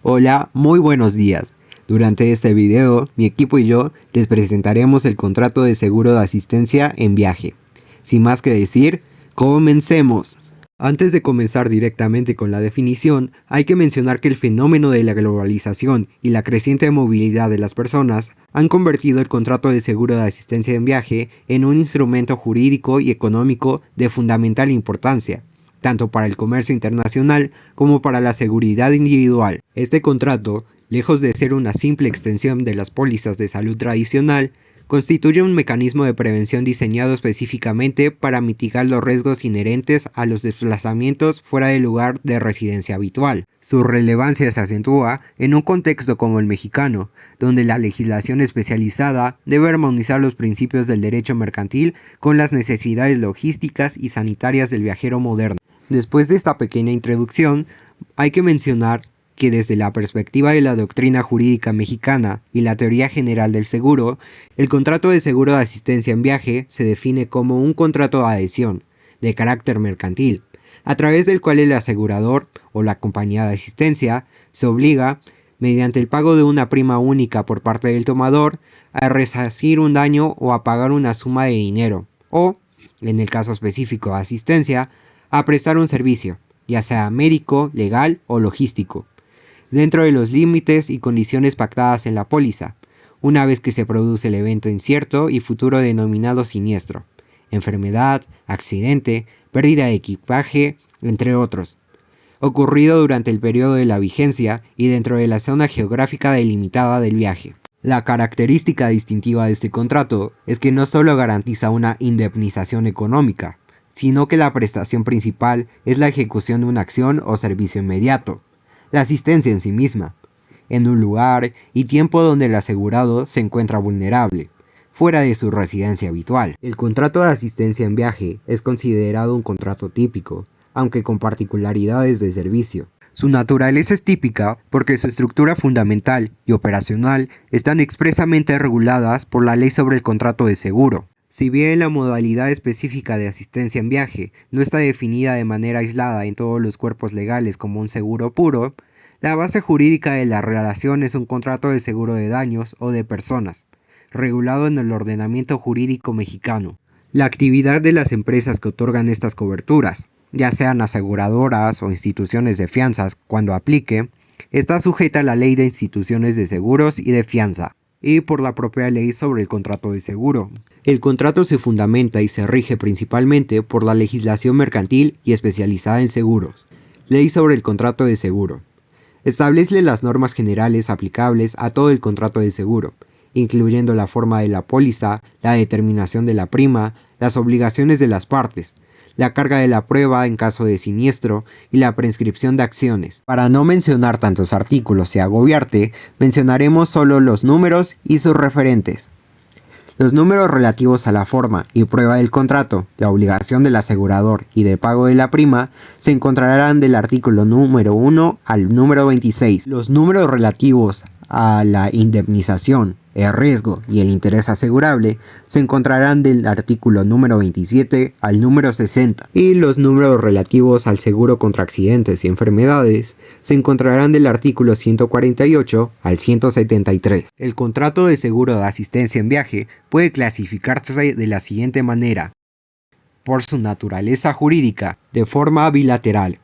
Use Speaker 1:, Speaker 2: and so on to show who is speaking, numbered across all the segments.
Speaker 1: Hola, muy buenos días. Durante este video, mi equipo y yo les presentaremos el contrato de seguro de asistencia en viaje. Sin más que decir, ¡comencemos! Antes de comenzar directamente con la definición, hay que mencionar que el fenómeno de la globalización y la creciente movilidad de las personas han convertido el contrato de seguro de asistencia en viaje en un instrumento jurídico y económico de fundamental importancia, tanto para el comercio internacional como para la seguridad individual. Este contrato, lejos de ser una simple extensión de las pólizas de salud tradicional, constituye un mecanismo de prevención diseñado específicamente para mitigar los riesgos inherentes a los desplazamientos fuera del lugar de residencia habitual. Su relevancia se acentúa en un contexto como el mexicano, donde la legislación especializada debe armonizar los principios del derecho mercantil con las necesidades logísticas y sanitarias del viajero moderno. Después de esta pequeña introducción, hay que mencionar que desde la perspectiva de la doctrina jurídica mexicana y la teoría general del seguro, el contrato de seguro de asistencia en viaje se define como un contrato de adhesión, de carácter mercantil, a través del cual el asegurador o la compañía de asistencia se obliga, mediante el pago de una prima única por parte del tomador, a resarcir un daño o a pagar una suma de dinero, o, en el caso específico de asistencia, a prestar un servicio, ya sea médico, legal o logístico, dentro de los límites y condiciones pactadas en la póliza, una vez que se produce el evento incierto y futuro denominado siniestro, enfermedad, accidente, pérdida de equipaje, entre otros, ocurrido durante el periodo de la vigencia y dentro de la zona geográfica delimitada del viaje. La característica distintiva de este contrato es que no solo garantiza una indemnización económica, sino que la prestación principal es la ejecución de una acción o servicio inmediato, la asistencia en sí misma, en un lugar y tiempo donde el asegurado se encuentra vulnerable, fuera de su residencia habitual. El contrato de asistencia en viaje es considerado un contrato típico, aunque con particularidades de servicio. Su naturaleza es típica porque su estructura fundamental y operacional están expresamente reguladas por la Ley sobre el Contrato de Seguro. Si bien la modalidad específica de asistencia en viaje no está definida de manera aislada en todos los cuerpos legales como un seguro puro, la base jurídica de la relación es un contrato de seguro de daños o de personas, regulado en el ordenamiento jurídico mexicano. La actividad de las empresas que otorgan estas coberturas, ya sean aseguradoras o instituciones de fianzas cuando aplique, está sujeta a la Ley de Instituciones de Seguros y de Fianza, y por la propia ley sobre el contrato de seguro. El contrato se fundamenta y se rige principalmente por la legislación mercantil y especializada en seguros. Ley sobre el contrato de seguro. Establece las normas generales aplicables a todo el contrato de seguro, incluyendo la forma de la póliza, la determinación de la prima, las obligaciones de las partes, la carga de la prueba en caso de siniestro y la prescripción de acciones. Para no mencionar tantos artículos y agobiarte, mencionaremos solo los números y sus referentes. Los números relativos a la forma y prueba del contrato, la obligación del asegurador y de pago de la prima se encontrarán del artículo número 1 al número 26. Los números relativos a la indemnización, el riesgo y el interés asegurable se encontrarán del artículo número 27 al número 60, y los números relativos al seguro contra accidentes y enfermedades se encontrarán del artículo 148 al 173. El contrato de seguro de asistencia en viaje puede clasificarse de la siguiente manera: por su naturaleza jurídica, de forma bilateral,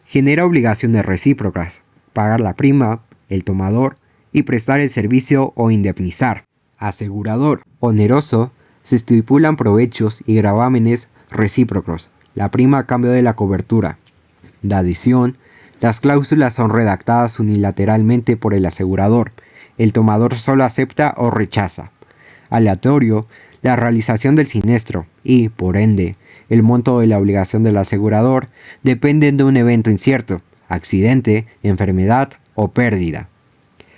Speaker 1: genera obligaciones recíprocas, pagar la prima, el tomador, y prestar el servicio o indemnizar. Asegurador. Oneroso. Se estipulan provechos y gravámenes recíprocos, la prima a cambio de la cobertura. De adhesión. Las cláusulas son redactadas unilateralmente por el asegurador. El tomador solo acepta o rechaza. Aleatorio. La realización del siniestro y, por ende, el monto de la obligación del asegurador dependen de un evento incierto, accidente, enfermedad o pérdida.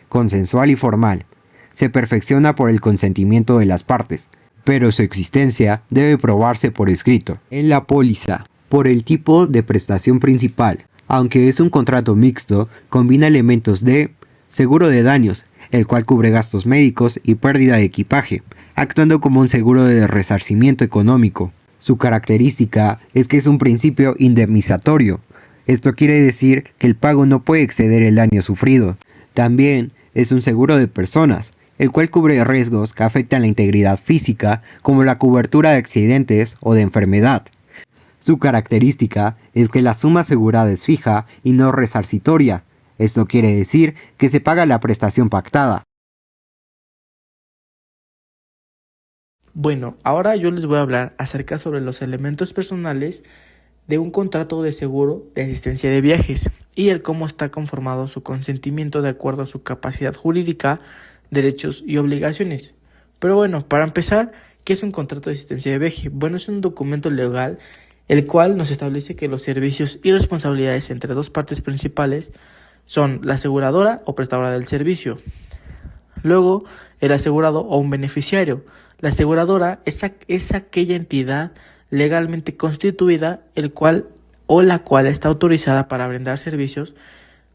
Speaker 1: Consensual y formal. Se perfecciona por el consentimiento de las partes, pero su existencia debe probarse por escrito. En la póliza, por el tipo de prestación principal. Aunque es un contrato mixto, combina elementos de seguro de daños, el cual cubre gastos médicos y pérdida de equipaje, actuando como un seguro de resarcimiento económico. Su característica es que es un principio indemnizatorio, Esto quiere decir que el pago no puede exceder el daño sufrido. También es un seguro de personas, el cual cubre riesgos que afectan la integridad física, como la cobertura de accidentes o de enfermedad. Su característica es que la suma asegurada es fija y no resarcitoria. Esto quiere decir que se paga la prestación pactada.
Speaker 2: Bueno, ahora yo les voy a hablar acerca sobre los elementos personales de un contrato de seguro de asistencia de viajes y el cómo está conformado su consentimiento de acuerdo a su capacidad jurídica, derechos y obligaciones. Pero bueno, para empezar, ¿qué es un contrato de asistencia de viaje? Bueno, es un documento legal el cual nos establece que los servicios y responsabilidades entre dos partes principales son la aseguradora o prestadora del servicio. Luego, el asegurado o un beneficiario. La aseguradora es aquella entidad legalmente constituida el cual o la cual está autorizada para brindar servicios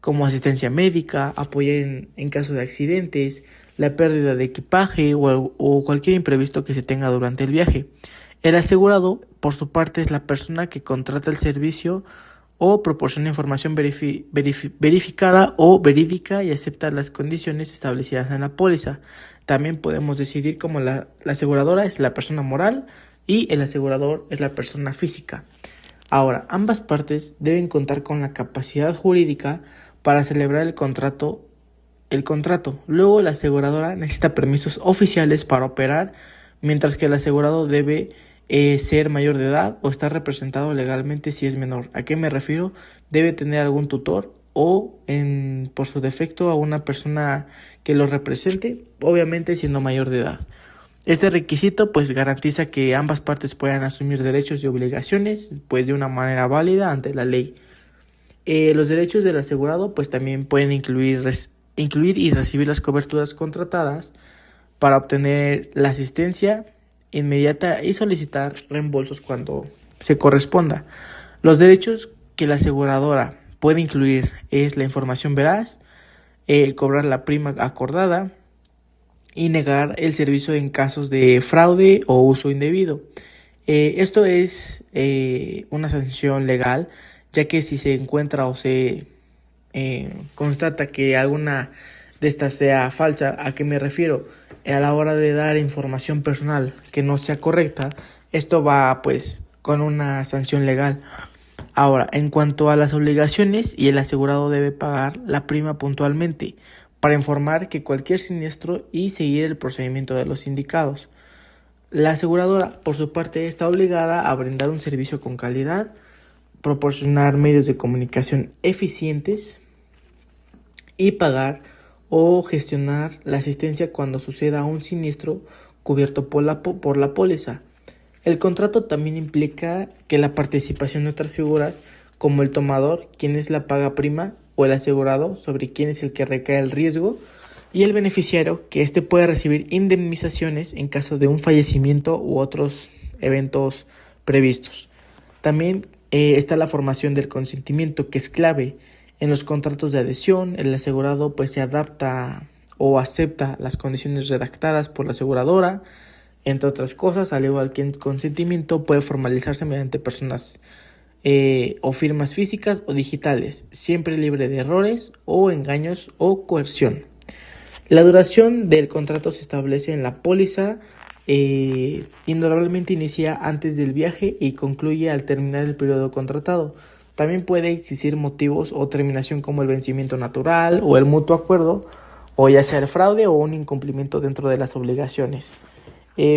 Speaker 2: como asistencia médica, apoyar en caso de accidentes, la pérdida de equipaje o cualquier imprevisto que se tenga durante el viaje. El asegurado, por su parte, es la persona que contrata el servicio o proporciona información verificada o verídica y acepta las condiciones establecidas en la póliza. También podemos decidir como la aseguradora es la persona moral y el asegurador es la persona física. Ahora, ambas partes deben contar con la capacidad jurídica para celebrar el contrato. Luego, la aseguradora necesita permisos oficiales para operar, mientras que el asegurado debe ser mayor de edad o estar representado legalmente si es menor. ¿A qué me refiero? Debe tener algún tutor o, por su defecto, a una persona que lo represente, obviamente siendo mayor de edad. Este requisito pues garantiza que ambas partes puedan asumir derechos y obligaciones pues de una manera válida ante la ley. Los derechos del asegurado pues también pueden incluir y recibir las coberturas contratadas para obtener la asistencia inmediata y solicitar reembolsos cuando se corresponda. Los derechos que la aseguradora puede incluir es la información veraz, cobrar la prima acordada y negar el servicio en casos de fraude o uso indebido. Esto es una sanción legal, ya que si se encuentra o se constata que alguna de estas sea falsa. ¿A qué me refiero? A la hora de dar información personal que no sea correcta, esto va pues con una sanción legal. Ahora, en cuanto a las obligaciones, y el asegurado debe pagar la prima puntualmente para informar que cualquier siniestro y seguir el procedimiento de los indicados. La aseguradora, por su parte, está obligada a brindar un servicio con calidad, proporcionar medios de comunicación eficientes y pagar o gestionar la asistencia cuando suceda un siniestro cubierto por la póliza. El contrato también implica que la participación de otras figuras, como el tomador, quien es la paga prima, o el asegurado, sobre quien es el que recae el riesgo, y el beneficiario, que éste puede recibir indemnizaciones en caso de un fallecimiento u otros eventos previstos. También está la formación del consentimiento, que es clave. En los contratos de adhesión, el asegurado pues se adapta o acepta las condiciones redactadas por la aseguradora, entre otras cosas, al igual que el consentimiento puede formalizarse mediante personas o firmas físicas o digitales, siempre libre de errores o engaños o coerción. La duración del contrato se establece en la póliza y normalmente inicia antes del viaje y concluye al terminar el periodo contratado. También puede existir motivos o terminación como el vencimiento natural o el mutuo acuerdo, o ya sea el fraude o un incumplimiento dentro de las obligaciones.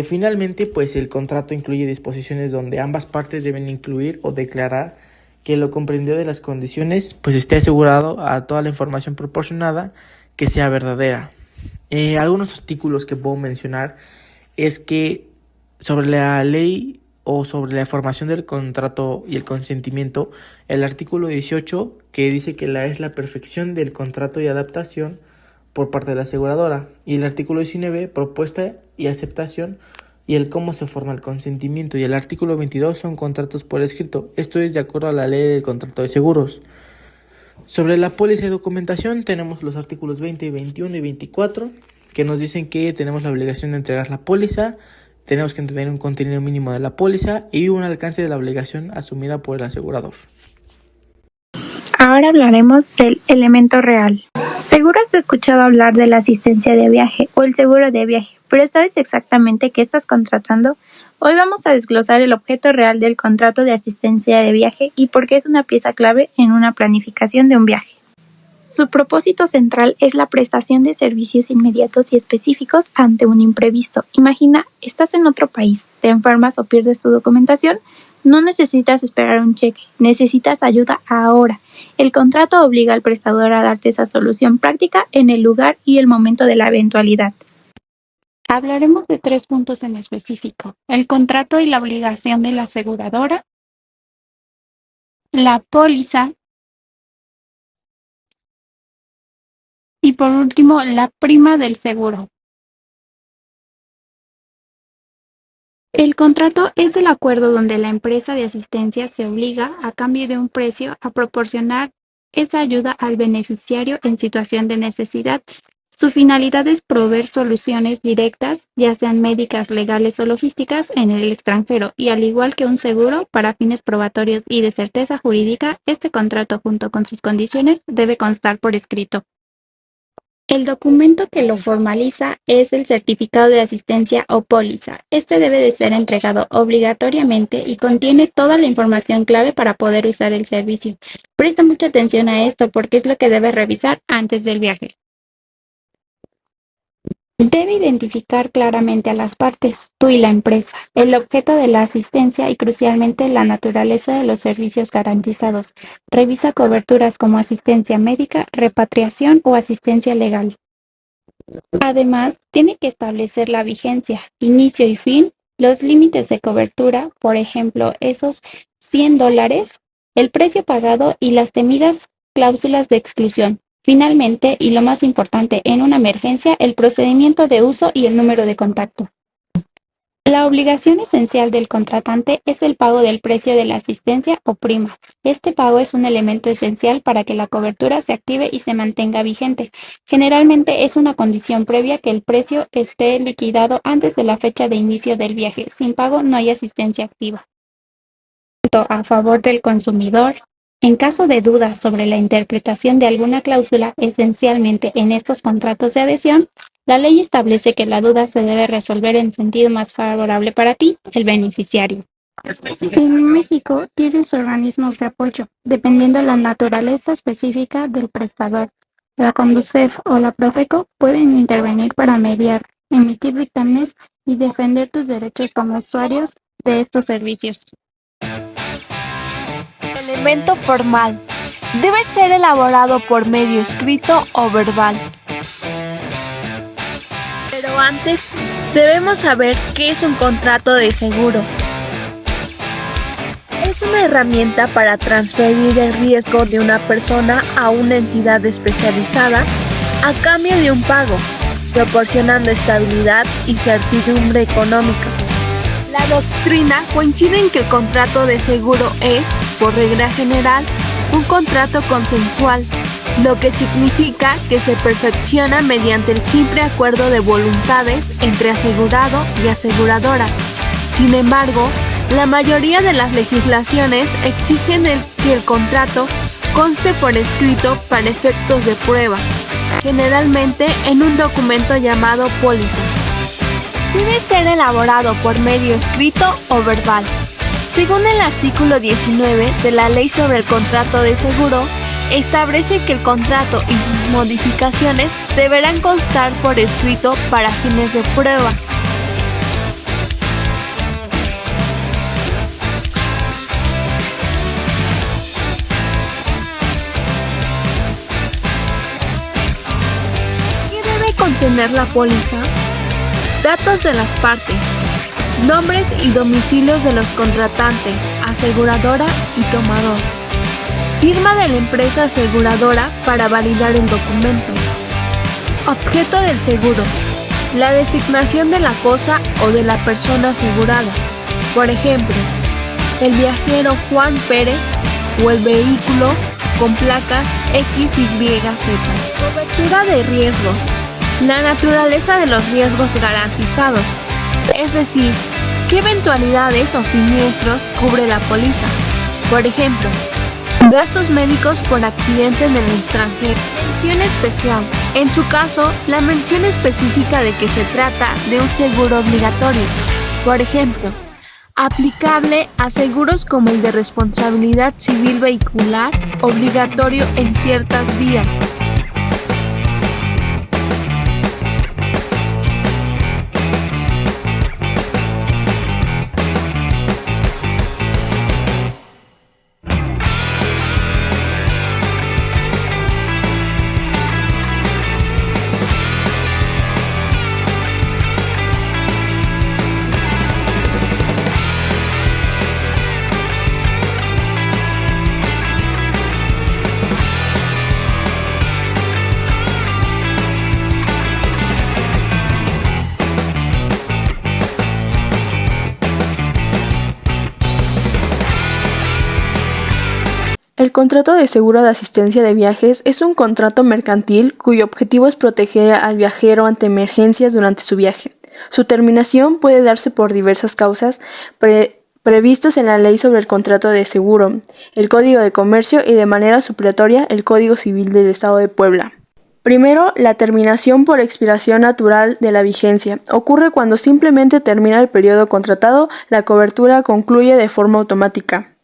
Speaker 2: Finalmente, pues el contrato incluye disposiciones donde ambas partes deben incluir o declarar que lo comprendido de las condiciones pues esté asegurado a toda la información proporcionada que sea verdadera. Algunos artículos que puedo mencionar es que sobre la ley o sobre la formación del contrato y el consentimiento, el artículo 18 que dice que es la perfección del contrato y adaptación por parte de la aseguradora, y el artículo 19, propuesta y aceptación y el cómo se forma el consentimiento, y el artículo 22 son contratos por escrito. Esto es de acuerdo a la ley del contrato de seguros. Sobre la póliza de documentación tenemos los artículos 20, 21 y 24 que nos dicen que tenemos la obligación de entregar la póliza, tenemos que tener un contenido mínimo de la póliza y un alcance de la obligación asumida por el asegurador.
Speaker 3: Ahora hablaremos del elemento real. Seguro has escuchado hablar de la asistencia de viaje o el seguro de viaje, pero ¿sabes exactamente qué estás contratando? Hoy vamos a desglosar el objeto real del contrato de asistencia de viaje y por qué es una pieza clave en una planificación de un viaje. Su propósito central es la prestación de servicios inmediatos y específicos ante un imprevisto. Imagina, estás en otro país, te enfermas o pierdes tu documentación. No necesitas esperar un cheque, necesitas ayuda ahora. El contrato obliga al prestador a darte esa solución práctica en el lugar y el momento de la eventualidad.
Speaker 4: Hablaremos de 3 puntos en específico: el contrato y la obligación de la aseguradora, la póliza y por último la prima del seguro. El contrato es el acuerdo donde la empresa de asistencia se obliga, a cambio de un precio, a proporcionar esa ayuda al beneficiario en situación de necesidad. Su finalidad es proveer soluciones directas, ya sean médicas, legales o logísticas, en el extranjero, y al igual que un seguro, para fines probatorios y de certeza jurídica, este contrato, junto con sus condiciones, debe constar por escrito. El documento que lo formaliza es el certificado de asistencia o póliza. Este debe de ser entregado obligatoriamente y contiene toda la información clave para poder usar el servicio. Presta mucha atención a esto porque es lo que debes revisar antes del viaje. Debe identificar claramente a las partes, tú y la empresa, el objeto de la asistencia y crucialmente la naturaleza de los servicios garantizados. Revisa coberturas como asistencia médica, repatriación o asistencia legal. Además, tiene que establecer la vigencia, inicio y fin, los límites de cobertura, por ejemplo, esos $100, el precio pagado y las temidas cláusulas de exclusión. Finalmente, y lo más importante en una emergencia, el procedimiento de uso y el número de contacto. La obligación esencial del contratante es el pago del precio de la asistencia o prima. Este pago es un elemento esencial para que la cobertura se active y se mantenga vigente. Generalmente es una condición previa que el precio esté liquidado antes de la fecha de inicio del viaje. Sin pago no hay asistencia activa. A favor del consumidor. En caso de duda sobre la interpretación de alguna cláusula, esencialmente en estos contratos de adhesión, la ley establece que la duda se debe resolver en sentido más favorable para ti, el beneficiario. En México tienes organismos de apoyo, dependiendo de la naturaleza específica del prestador. La Conducef o la Profeco pueden intervenir para mediar, emitir dictámenes y defender tus derechos como usuarios de estos servicios.
Speaker 5: Elemento formal. Debe ser elaborado por medio escrito o verbal. Pero antes, debemos saber qué es un contrato de seguro. Es una herramienta para transferir el riesgo de una persona a una entidad especializada a cambio de un pago, proporcionando estabilidad y certidumbre económica. La doctrina coincide en que el contrato de seguro es, por regla general, un contrato consensual, lo que significa que se perfecciona mediante el simple acuerdo de voluntades entre asegurado y aseguradora. Sin embargo, la mayoría de las legislaciones exigen que el contrato conste por escrito para efectos de prueba, generalmente en un documento llamado póliza. Debe ser elaborado por medio escrito o verbal. Según el artículo 19 de la Ley sobre el Contrato de Seguro, establece que el contrato y sus modificaciones deberán constar por escrito para fines de prueba. ¿Qué debe contener la póliza? Datos de las partes, nombres y domicilios de los contratantes, aseguradora y tomador. Firma de la empresa aseguradora para validar el documento. Objeto del seguro. La designación de la cosa o de la persona asegurada. Por ejemplo, el viajero Juan Pérez o el vehículo con placas XYZ. Cobertura de riesgos. La naturaleza de los riesgos garantizados, es decir, qué eventualidades o siniestros cubre la póliza. Por ejemplo, Gastos médicos por accidente en el extranjero. Mención especial. En su caso, la mención específica de que se trata de un seguro obligatorio. Por ejemplo, aplicable a seguros como el de responsabilidad civil vehicular, obligatorio en ciertas vías.
Speaker 6: El contrato de seguro de asistencia de viajes es un contrato mercantil cuyo objetivo es proteger al viajero ante emergencias durante su viaje. Su terminación puede darse por diversas causas previstas en la Ley sobre el Contrato de Seguro, el Código de Comercio y de manera supletoria el Código Civil del Estado de Puebla. Primero, la terminación por expiración natural de la vigencia. Ocurre cuando simplemente termina el periodo contratado, la cobertura concluye de forma automática.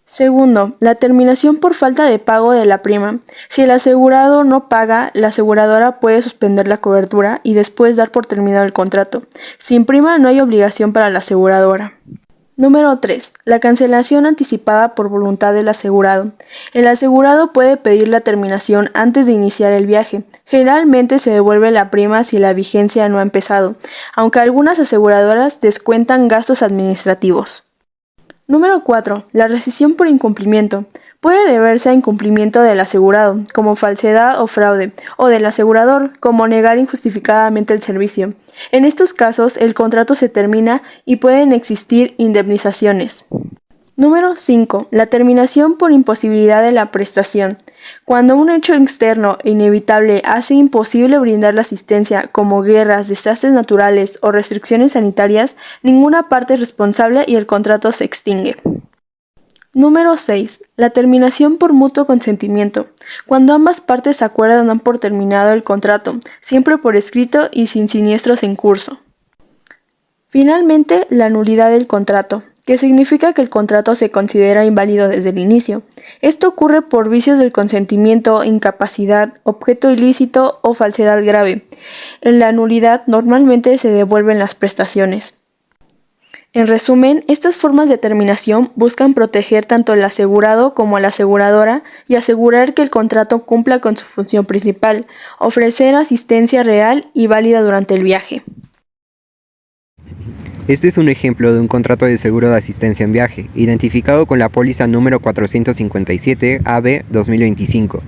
Speaker 6: Segundo, la terminación por falta de pago de la prima. Si el asegurado no paga, la aseguradora puede suspender la cobertura y después dar por terminado el contrato. Sin prima no hay obligación para la aseguradora. Número 3. La cancelación anticipada por voluntad del asegurado. El asegurado puede pedir la terminación antes de iniciar el viaje. Generalmente se devuelve la prima si la vigencia no ha empezado, aunque algunas aseguradoras descuentan gastos administrativos. Número 4. La rescisión por incumplimiento. Puede deberse a incumplimiento del asegurado, como falsedad o fraude, o del asegurador, como negar injustificadamente el servicio. En estos casos, el contrato se termina y pueden existir indemnizaciones. Número 5. La terminación por imposibilidad de la prestación. Cuando un hecho externo e inevitable hace imposible brindar la asistencia, como guerras, desastres naturales o restricciones sanitarias, ninguna parte es responsable y el contrato se extingue. Número 6. La terminación por mutuo consentimiento. Cuando ambas partes acuerdan dar por terminado el contrato, siempre por escrito y sin siniestros en curso. Finalmente, la nulidad del contrato, que significa que el contrato se considera inválido desde el inicio. Esto ocurre por vicios del consentimiento, incapacidad, objeto ilícito o falsedad grave. En la nulidad normalmente se devuelven las prestaciones. En resumen, estas formas de terminación buscan proteger tanto al asegurado como a la aseguradora y asegurar que el contrato cumpla con su función principal, ofrecer asistencia real y válida durante el viaje.
Speaker 1: Este es un ejemplo de un contrato de seguro de asistencia en viaje, identificado con la póliza número 457 AB 2025.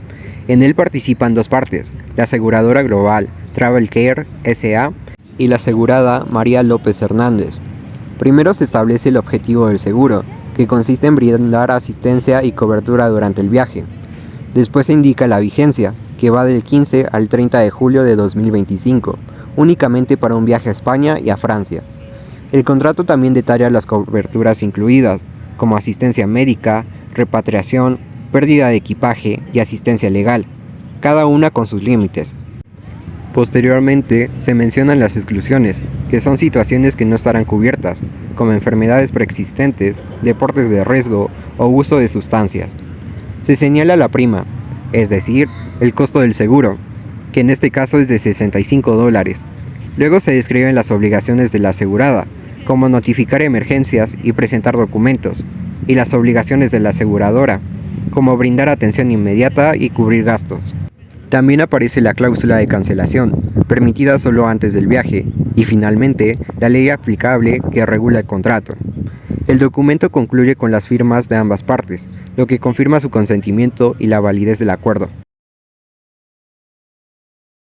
Speaker 1: En él participan dos partes, la aseguradora global Travel Care S.A. y la asegurada María López Hernández. Primero se establece el objetivo del seguro, que consiste en brindar asistencia y cobertura durante el viaje. Después se indica la vigencia, que va del 15 al 30 de julio de 2025, únicamente para un viaje a España y a Francia. El contrato también detalla las coberturas incluidas, como asistencia médica, repatriación, pérdida de equipaje y asistencia legal, cada una con sus límites. Posteriormente, se mencionan las exclusiones, que son situaciones que no estarán cubiertas, como enfermedades preexistentes, deportes de riesgo o uso de sustancias. Se señala la prima, es decir, el costo del seguro, que en este caso es de $65. Luego se describen las obligaciones de la asegurada, como notificar emergencias y presentar documentos, y las obligaciones de la aseguradora, como brindar atención inmediata y cubrir gastos. También aparece la cláusula de cancelación, permitida solo antes del viaje, y finalmente, la ley aplicable que regula el contrato. El documento concluye con las firmas de ambas partes, lo que confirma su consentimiento y la validez del acuerdo.